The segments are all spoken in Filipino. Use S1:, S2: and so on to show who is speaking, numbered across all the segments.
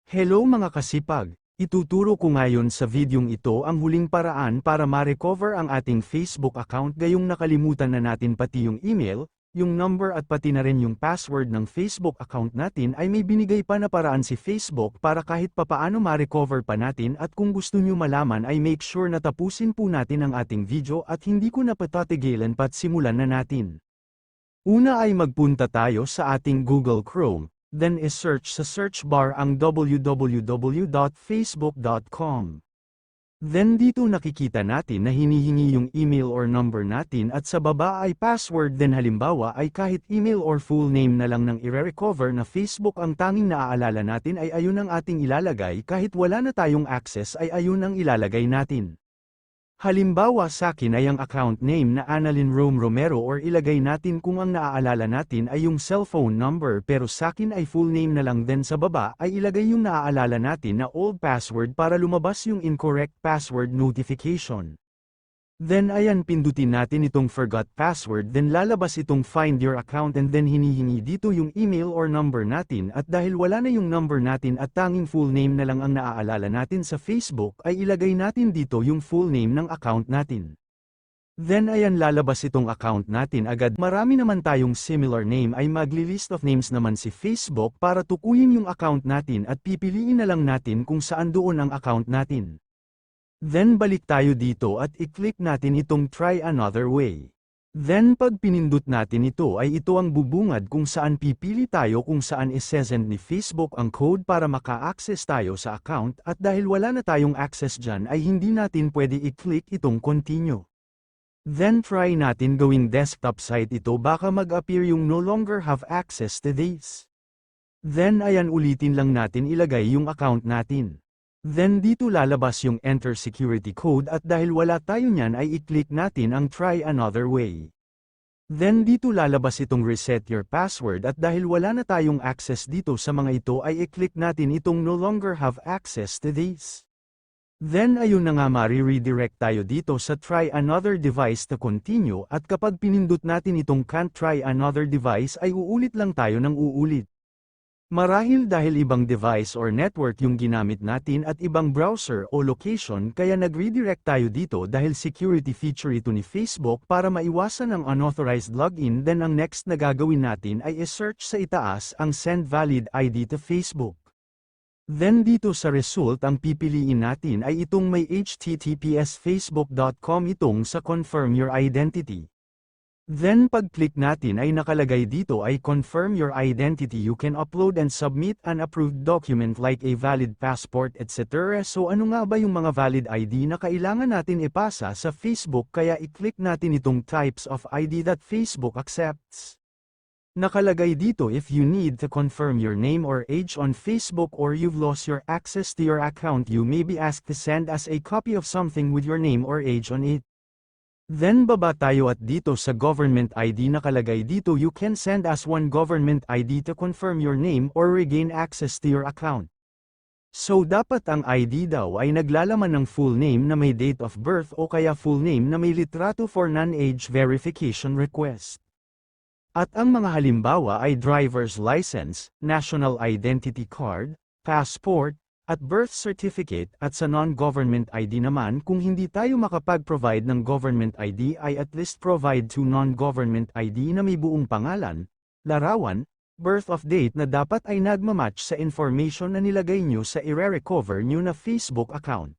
S1: Hello mga kasipag! Ituturo ko ngayon sa videong ito ang huling paraan para ma-recover ang ating Facebook account gayong nakalimutan na natin pati yung email, yung number at pati na rin yung password ng Facebook account natin ay may binigay pa na paraan si Facebook para kahit papaano ma-recover pa natin at kung gusto nyo malaman ay make sure na tapusin po natin ang ating video at hindi ko na patatigilan pat simulan na natin. Una ay magpunta tayo sa ating Google Chrome. Then is-search sa search bar ang www.facebook.com. Then dito nakikita natin na hinihingi yung email or number natin at sa baba ay password then halimbawa ay kahit email or full name na lang ng i-recover na Facebook ang tanging naaalala natin ay ayun ang ating ilalagay kahit wala na tayong access ay ayun ang ilalagay natin. Halimbawa sa akin ay ang account name na Annalyn Rome Romero or ilagay natin kung ang naaalala natin ay yung cellphone number pero sa akin ay full name na lang then sa baba ay ilagay yung naaalala natin na old password para lumabas yung incorrect password notification. Then ayan pindutin natin itong forgot password then lalabas itong find your account and then hinihingi dito yung email or number natin at dahil wala na yung number natin at tanging full name na lang ang naaalala natin sa Facebook ay ilagay natin dito yung full name ng account natin. Then ayan lalabas itong account natin agad marami naman tayong similar name ay magli-list of names naman si Facebook para tukuyin yung account natin at pipiliin na lang natin kung saan doon ang account natin. Then balik tayo dito at i-click natin itong try another way. Then pag pinindot natin ito ay ito ang bubungad kung saan pipili tayo kung saan isesend ni Facebook ang code para maka-access tayo sa account at dahil wala na tayong access dyan ay hindi natin pwede i-click itong continue. Then try natin gawing desktop site ito baka mag-appear yung no longer have access to this. Then ayan ulitin lang natin ilagay yung account natin. Then dito lalabas yung enter security code at dahil wala tayo niyan ay i-click natin ang try another way. Then dito lalabas itong reset your password at dahil wala na tayong access dito sa mga ito ay i-click natin itong no longer have access to this. Then ayun na nga mari-redirect tayo dito sa try another device to continue at kapag pinindot natin itong can't try another device ay uulit lang tayo ng uulit. Marahil dahil ibang device or network yung ginamit natin at ibang browser o location kaya nag-redirect tayo dito dahil security feature ito ni Facebook para maiwasan ang unauthorized login then ang next na gagawin natin ay i-search sa itaas ang send valid ID to Facebook. Then dito sa result ang pipiliin natin ay itong may https facebook.com itong sa confirm your identity. Then pag-click natin ay nakalagay dito ay confirm your identity you can upload and submit an approved document like a valid passport etc. So ano nga ba yung mga valid ID na kailangan natin ipasa sa Facebook kaya i-click natin itong types of ID that Facebook accepts. Nakalagay dito if you need to confirm your name or age on Facebook or you've lost your access to your account you may be asked to send us a copy of something with your name or age on it. Then baba tayo at dito sa government ID nakalagay dito you can send us one government ID to confirm your name or regain access to your account. So dapat ang ID daw ay naglalaman ng full name na may date of birth o kaya full name na may litrato for non-age verification request. At ang mga halimbawa ay driver's license, national identity card, passport, at birth certificate at sa non-government ID naman kung hindi tayo makapag-provide ng government ID ay at least provide to non-government ID na may buong pangalan, larawan, birth of date na dapat ay nagmamatch sa information na nilagay nyo sa i-recover nyo na Facebook account.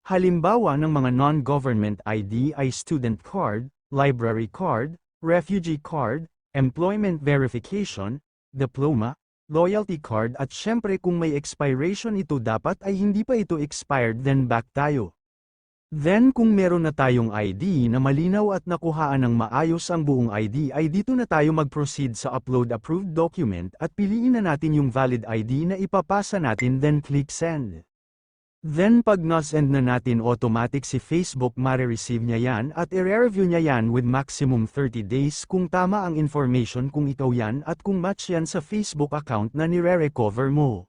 S1: Halimbawa ng mga non-government ID ay student card, library card, refugee card, employment verification, diploma, loyalty card at syempre kung may expiration ito dapat ay hindi pa ito expired then back tayo. Then kung meron na tayong ID na malinaw at nakuhaan ng maayos ang buong ID ay dito na tayo mag-proceed sa upload approved document at piliin na natin yung valid ID na ipapasa natin then click send. Then pag na-send na natin automatic si Facebook mare-receive niya yan at i-review niya yan with maximum 30 days kung tama ang information kung ikaw yan at kung match yan sa Facebook account na nire-recover mo.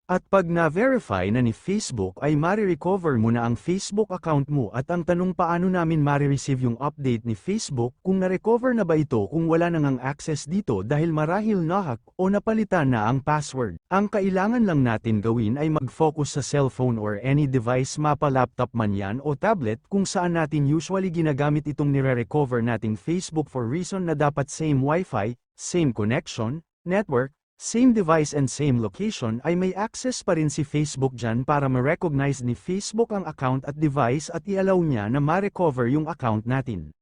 S1: At pag na-verify na ni Facebook ay mare-recover mo na ang Facebook account mo at ang tanong paano namin mare-receive yung update ni Facebook kung na-recover na ba ito kung wala nang ang access dito dahil marahil nahack o napalitan na ang password. Ang kailangan lang natin gawin ay mag-focus sa cellphone or any device mapa laptop man yan o tablet kung saan natin usually ginagamit itong nire-recover nating Facebook for reason na dapat same Wi-Fi, same connection, network, same device and same location ay may access pa rin si Facebook dyan para ma-recognize ni Facebook ang account at device at i-allow niya na ma-recover yung account natin.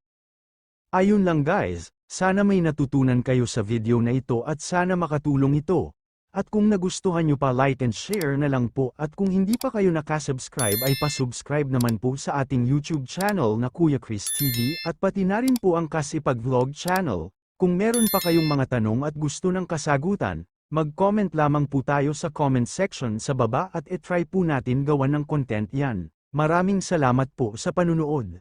S1: Ayun lang guys, sana may natutunan kayo sa video na ito at sana makatulong ito. At kung nagustuhan nyo pa like and share na lang po at kung hindi pa kayo nakasubscribe ay pa-subscribe naman po sa ating YouTube channel na Kuya Chris TV at pati na rin po ang Kasipag Vlog channel. Kung meron pa kayong mga tanong at gusto ng kasagutan, mag-comment lamang po tayo sa comment section sa baba at i-try po natin gawan ng content yan. Maraming salamat po sa panunood.